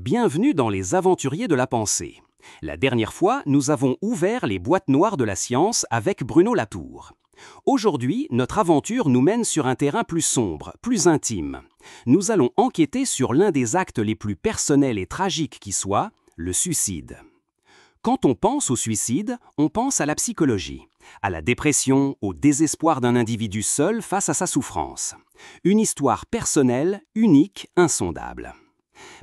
Bienvenue dans les Aventuriers de la Pensée. La dernière fois, nous avons ouvert les boîtes noires de la science avec Bruno Latour. Aujourd'hui, notre aventure nous mène sur un terrain plus sombre, plus intime. Nous allons enquêter sur l'un des actes les plus personnels et tragiques qui soit, le suicide. Quand on pense au suicide, on pense à la psychologie, à la dépression, au désespoir d'un individu seul face à sa souffrance. Une histoire personnelle, unique, insondable.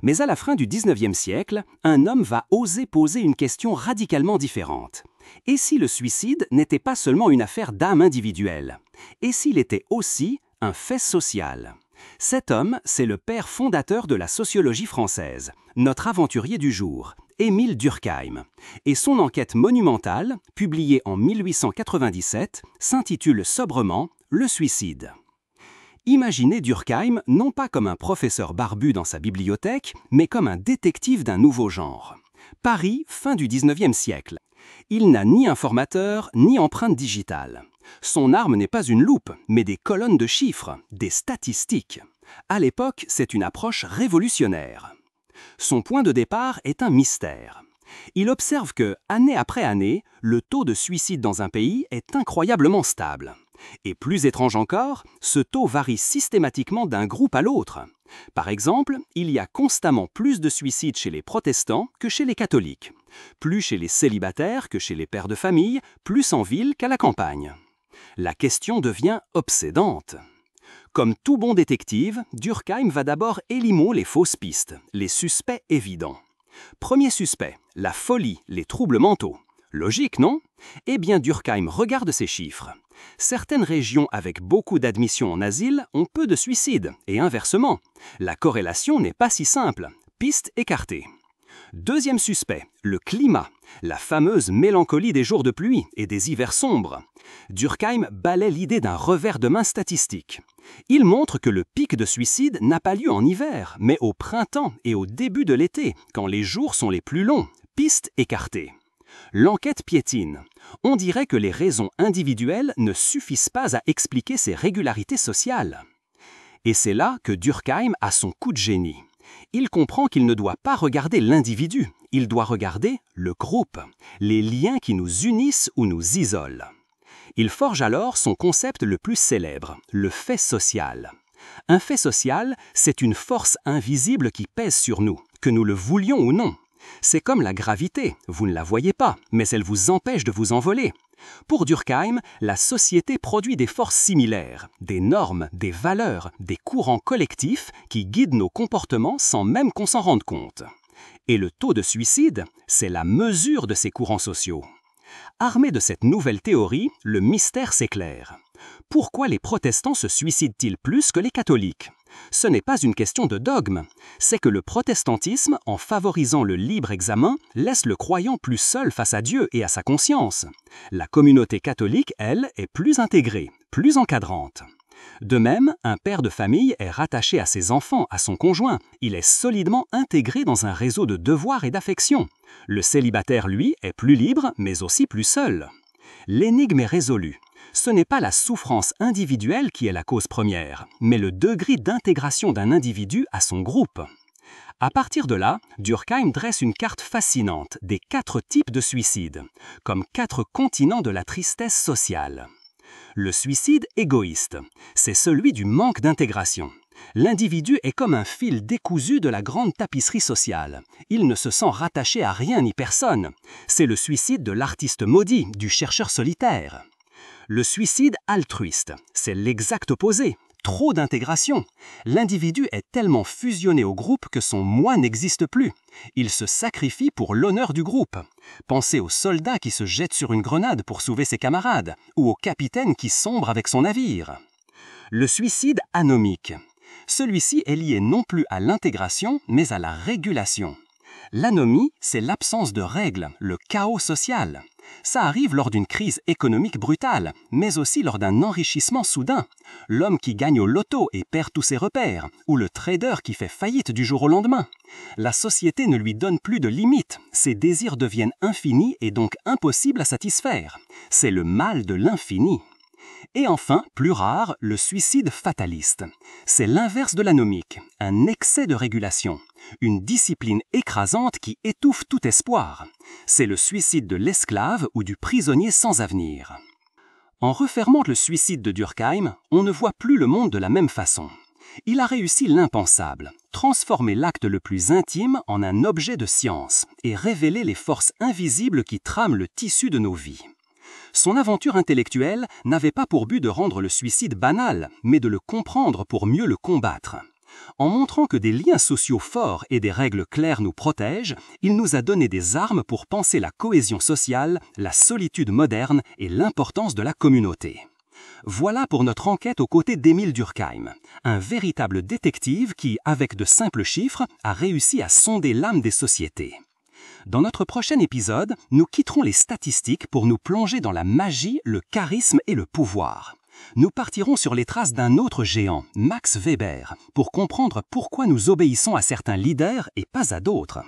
Mais à la fin du XIXe siècle, un homme va oser poser une question radicalement différente. Et si le suicide n'était pas seulement une affaire d'âme individuelle? Et s'il était aussi un fait social? Cet homme, c'est le père fondateur de la sociologie française, notre aventurier du jour, Émile Durkheim. Et son enquête monumentale, publiée en 1897, s'intitule sobrement « Le suicide ». Imaginez Durkheim non pas comme un professeur barbu dans sa bibliothèque, mais comme un détective d'un nouveau genre. Paris, fin du XIXe siècle. Il n'a ni informateur, ni empreinte digitale. Son arme n'est pas une loupe, mais des colonnes de chiffres, des statistiques. À l'époque, c'est une approche révolutionnaire. Son point de départ est un mystère. Il observe que, année après année, le taux de suicide dans un pays est incroyablement stable. Et plus étrange encore, ce taux varie systématiquement d'un groupe à l'autre. Par exemple, il y a constamment plus de suicides chez les protestants que chez les catholiques. Plus chez les célibataires que chez les pères de famille, plus en ville qu'à la campagne. La question devient obsédante. Comme tout bon détective, Durkheim va d'abord éliminer les fausses pistes, les suspects évidents. Premier suspect, la folie, les troubles mentaux. Logique, non? Eh bien, Durkheim regarde ces chiffres. Certaines régions avec beaucoup d'admissions en asile ont peu de suicides, et inversement. La corrélation n'est pas si simple. Piste écartée. Deuxième suspect, le climat, la fameuse mélancolie des jours de pluie et des hivers sombres. Durkheim balaie l'idée d'un revers de main statistique. Il montre que le pic de suicide n'a pas lieu en hiver, mais au printemps et au début de l'été, quand les jours sont les plus longs. Piste écartée. L'enquête piétine. On dirait que les raisons individuelles ne suffisent pas à expliquer ces régularités sociales. Et c'est là que Durkheim a son coup de génie. Il comprend qu'il ne doit pas regarder l'individu, il doit regarder le groupe, les liens qui nous unissent ou nous isolent. Il forge alors son concept le plus célèbre, le fait social. Un fait social, c'est une force invisible qui pèse sur nous, que nous le voulions ou non. C'est comme la gravité, vous ne la voyez pas, mais elle vous empêche de vous envoler. Pour Durkheim, la société produit des forces similaires, des normes, des valeurs, des courants collectifs qui guident nos comportements sans même qu'on s'en rende compte. Et le taux de suicide, c'est la mesure de ces courants sociaux. Armé de cette nouvelle théorie, le mystère s'éclaire. Pourquoi les protestants se suicident-ils plus que les catholiques? Ce n'est pas une question de dogme, c'est que le protestantisme, en favorisant le libre examen, laisse le croyant plus seul face à Dieu et à sa conscience. La communauté catholique, elle, est plus intégrée, plus encadrante. De même, un père de famille est rattaché à ses enfants, à son conjoint. Il est solidement intégré dans un réseau de devoirs et d'affection. Le célibataire, lui, est plus libre, mais aussi plus seul. L'énigme est résolue. Ce n'est pas la souffrance individuelle qui est la cause première, mais le degré d'intégration d'un individu à son groupe. À partir de là, Durkheim dresse une carte fascinante des 4 types de suicides, comme 4 continents de la tristesse sociale. Le suicide égoïste, c'est celui du manque d'intégration. L'individu est comme un fil décousu de la grande tapisserie sociale. Il ne se sent rattaché à rien ni personne. C'est le suicide de l'artiste maudit, du chercheur solitaire. Le suicide altruiste, c'est l'exact opposé. Trop d'intégration. L'individu est tellement fusionné au groupe que son moi n'existe plus. Il se sacrifie pour l'honneur du groupe. Pensez au soldat qui se jette sur une grenade pour sauver ses camarades, ou au capitaine qui sombre avec son navire. Le suicide anomique. Celui-ci est lié non plus à l'intégration, mais à la régulation. L'anomie, c'est l'absence de règles, le chaos social. Ça arrive lors d'une crise économique brutale, mais aussi lors d'un enrichissement soudain. L'homme qui gagne au loto et perd tous ses repères, ou le trader qui fait faillite du jour au lendemain. La société ne lui donne plus de limites, ses désirs deviennent infinis et donc impossibles à satisfaire. C'est le mal de l'infini. Et enfin, plus rare, le suicide fataliste. C'est l'inverse de l'anomique, un excès de régulation. une discipline écrasante qui étouffe tout espoir. C'est le suicide de l'esclave ou du prisonnier sans avenir. En refermant le suicide de Durkheim, on ne voit plus le monde de la même façon. Il a réussi l'impensable, transformer l'acte le plus intime en un objet de science et révéler les forces invisibles qui trament le tissu de nos vies. Son aventure intellectuelle n'avait pas pour but de rendre le suicide banal, mais de le comprendre pour mieux le combattre. En montrant que des liens sociaux forts et des règles claires nous protègent, il nous a donné des armes pour penser la cohésion sociale, la solitude moderne et l'importance de la communauté. Voilà pour notre enquête aux côtés d'Émile Durkheim, un véritable détective qui, avec de simples chiffres, a réussi à sonder l'âme des sociétés. Dans notre prochain épisode, nous quitterons les statistiques pour nous plonger dans la magie, le charisme et le pouvoir. Nous partirons sur les traces d'un autre géant, Max Weber, pour comprendre pourquoi nous obéissons à certains leaders et pas à d'autres.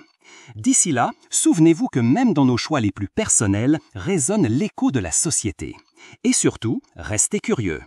D'ici là, souvenez-vous que même dans nos choix les plus personnels résonne l'écho de la société. Et surtout, restez curieux.